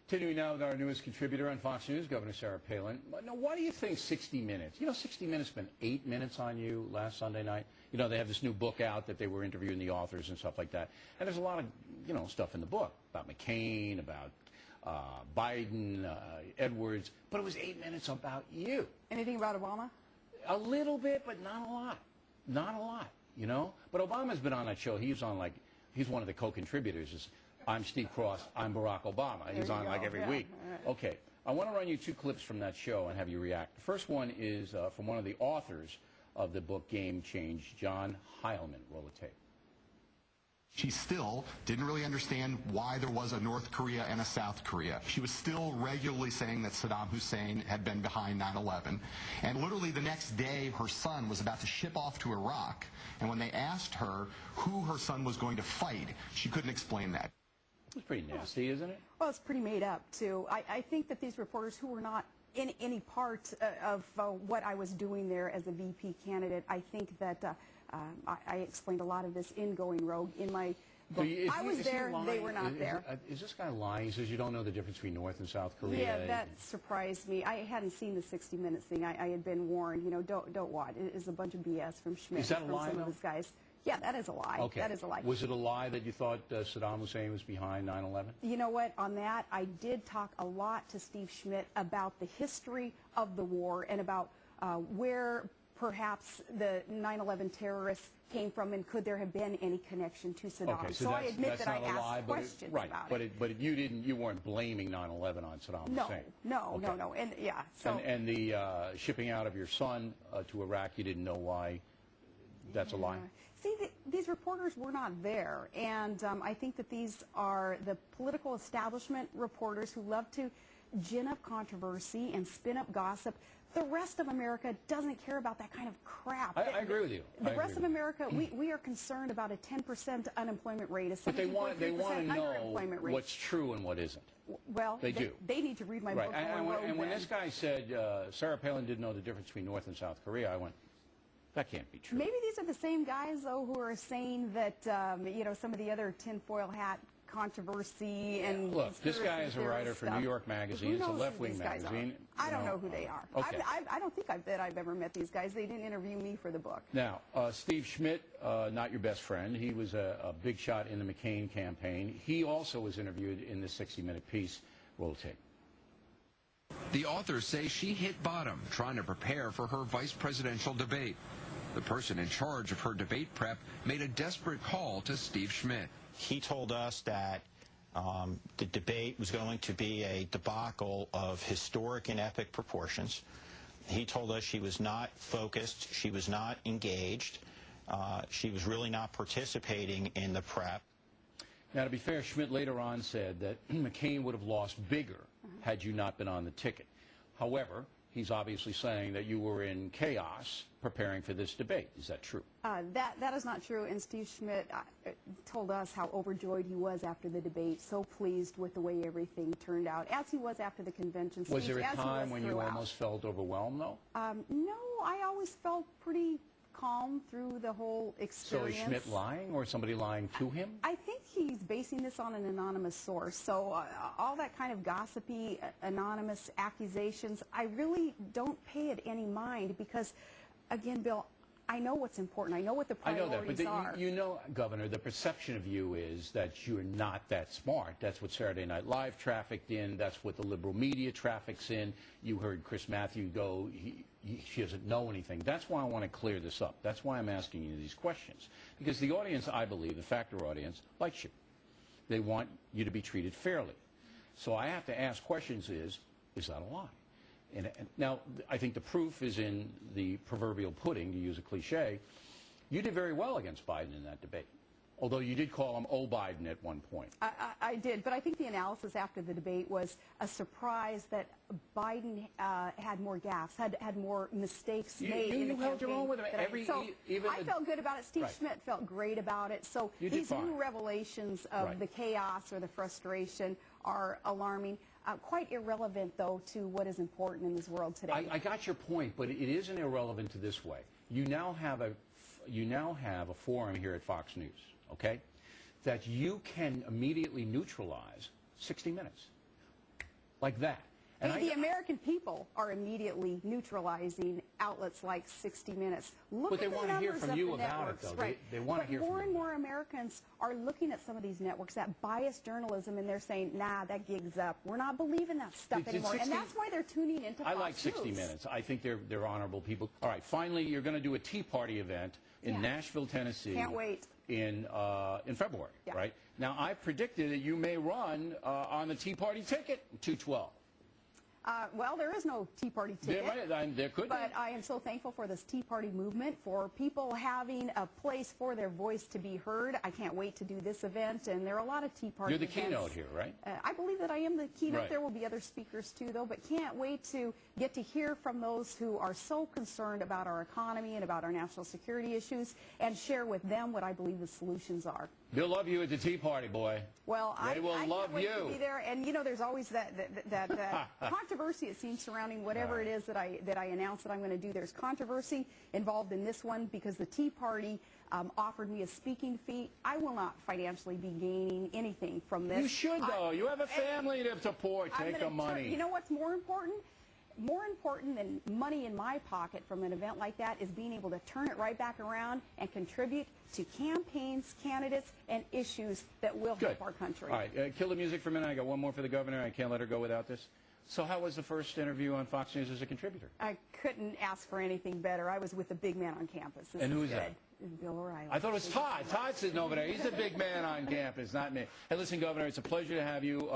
Continuing now with our newest contributor on Fox News, Governor Sarah Palin. Now, why do you think 60 Minutes? You know, 60 Minutes spent 8 minutes on you last Sunday night. You know, they have this new book out that they were interviewing the authors and stuff like that. And there's a lot of, you know, stuff in the book about McCain, about Biden, Edwards. But it was 8 minutes about you. Anything about Obama? A little bit, but not a lot. Not a lot, you know? But Obama's been on that show. He's on, like, he's one of the co-contributors. I'm Steve Cross, I'm Barack Obama. He's on like every week. Right. Okay, I want to run you 2 clips from that show and have you react. The first one is from one of the authors of the book Game Change, John Heilman. Roll the tape. She still didn't really understand why there was a North Korea and a South Korea. She was still regularly saying that Saddam Hussein had been behind 9/11. And literally the next day, her son was about to ship off to Iraq. And when they asked her who her son was going to fight, she couldn't explain that. It's pretty nasty, isn't it? Well, it's pretty made up, too. I think that these reporters who were not in any part of what I was doing there as a VP candidate, I think that I explained a lot of this in Going Rogue in my book. So I was there, they were not there. Is this guy lying? He says you don't know the difference between North and South Korea? Yeah, that surprised me. I hadn't seen the 60 Minutes thing. I had been warned, you know, don't watch. It is a bunch of BS from Schmidt. Is that a lie, some of those guys. Yeah, that is a lie. Okay. That is a lie. Was it a lie that you thought Saddam Hussein was behind 9/11? You know what? On that, I did talk a lot to Steve Schmidt about the history of the war and about where perhaps the 9/11 terrorists came from and could there have been any connection to Saddam. Okay, so I admit that I asked lie, questions about it. But you weren't blaming 9/11 on Saddam Hussein. No, okay. no. And yeah. So and the shipping out of your son to Iraq, you didn't know why. That's a lie. See, these reporters were not there, and I think that these are the political establishment reporters who love to gin up controversy and spin up gossip. The rest of America doesn't care about that kind of crap. I agree with you. The rest of America, we are concerned about a 10% unemployment rate, a 70.3% underemployment rate. What's true and what isn't. Well, they do. They need to read my book. And when this guy said Sarah Palin didn't know the difference between North and South Korea, I went, that can't be true. Maybe these are the same guys, though, who are saying that, you know, some of the other tinfoil hat controversy and... Look, this guy is a writer for New York Magazine. It's a left-wing magazine. I don't know who they are. Okay. I don't think that I've ever met these guys. They didn't interview me for the book. Now, Steve Schmidt, not your best friend. He was a big shot in the McCain campaign. He also was interviewed in this 60-minute piece. Roll tape. The authors say she hit bottom trying to prepare for her vice presidential debate. The person in charge of her debate prep made a desperate call to Steve Schmidt. He told us that the debate was going to be a debacle of historic and epic proportions. He told us she was not focused, she was not engaged, she was really not participating in the prep. Now, to be fair, Schmidt later on said that McCain would have lost bigger had you not been on the ticket. However, he's obviously saying that you were in chaos preparing for this debate. Is that true? That is not true, and Steve Schmidt told us how overjoyed he was after the debate, so pleased with the way everything turned out, as he was after the convention speech. Was there a time when you almost felt overwhelmed, though? No, I always felt pretty calm through the whole experience. So is Schmidt lying, or somebody lying to him? I think he's basing this on an anonymous source. So all that kind of gossipy, anonymous accusations, I really don't pay it any mind because, again, Bill, I know what's important. I know what the priorities are. I know that, but you know, Governor, the perception of you is that you're not that smart. That's what Saturday Night Live trafficked in. That's what the liberal media traffics in. You heard Chris Matthews go, she doesn't know anything. That's why I want to clear this up. That's why I'm asking you these questions. Because the audience, I believe, the factor audience, likes you. They want you to be treated fairly. So I have to ask questions is that a lie? And now, I think the proof is in the proverbial pudding, to use a cliche. You did very well against Biden in that debate, although you did call him "Oh Biden" at one point. I did, but I think the analysis after the debate was a surprise that Biden had more gaffes, had more mistakes made in the campaign. You held your own with him. I felt good about it. Steve Schmidt felt great about it. So these new revelations of the chaos or the frustration are alarming. Quite irrelevant, though, to what is important in this world today. I got your point, but it isn't irrelevant to this way. You now have a forum here at Fox News, okay, that you can immediately neutralize 60 Minutes. like that. And the American people are immediately neutralizing outlets like 60 Minutes. But they want to hear from you about it, though. Right. They want to hear from you. More and more Americans are looking at some of these networks, that biased journalism, and they're saying, nah, that gig's up. We're not believing that stuff anymore. And that's why they're tuning into Fox I like 60 News. Minutes. I think they're honorable people. All right, finally, you're going to do a Tea Party event in Nashville, Tennessee. Can't wait. In February, right? Now, I've predicted that you may run on the Tea Party ticket, 212. Well, there is no Tea Party ticket. There could be. But I am so thankful for this Tea Party movement, for people having a place for their voice to be heard. I can't wait to do this event, and there are a lot of Tea Party events. You're the keynote here, right? I believe that I am the keynote. Right. There will be other speakers, too, though, but can't wait to get to hear from those who are so concerned about our economy and about our national security issues and share with them what I believe the solutions are. They'll love you at the Tea Party, boy. Well, they will I love can't wait you. to be there, and you know, there's always that controversy, it seems, surrounding whatever it is that I announce that I'm going to do. There's controversy involved in this one because the Tea Party offered me a speaking fee. I will not financially be gaining anything from this. You should, though. You have a family to support. Take the money. You know what's more important? More important than money in my pocket from an event like that is being able to turn it right back around and contribute to campaigns, candidates, and issues that will help our country. All right, kill the music for a minute. I got one more for the governor. I can't let her go without this. So how was the first interview on Fox News as a contributor? I couldn't ask for anything better. I was with the big man on campus. And who is that? Bill O'Reilly. I thought it was Todd. Todd's sitting over there. He's the big man on campus, not me. Hey, listen, Governor, it's a pleasure to have you.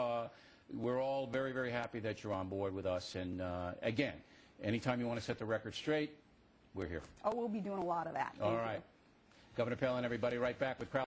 We're all very, very happy that you're on board with us. And, again, anytime you want to set the record straight, we're here. Oh, we'll be doing a lot of that. All right. Governor Palin, everybody, right back with Crowd.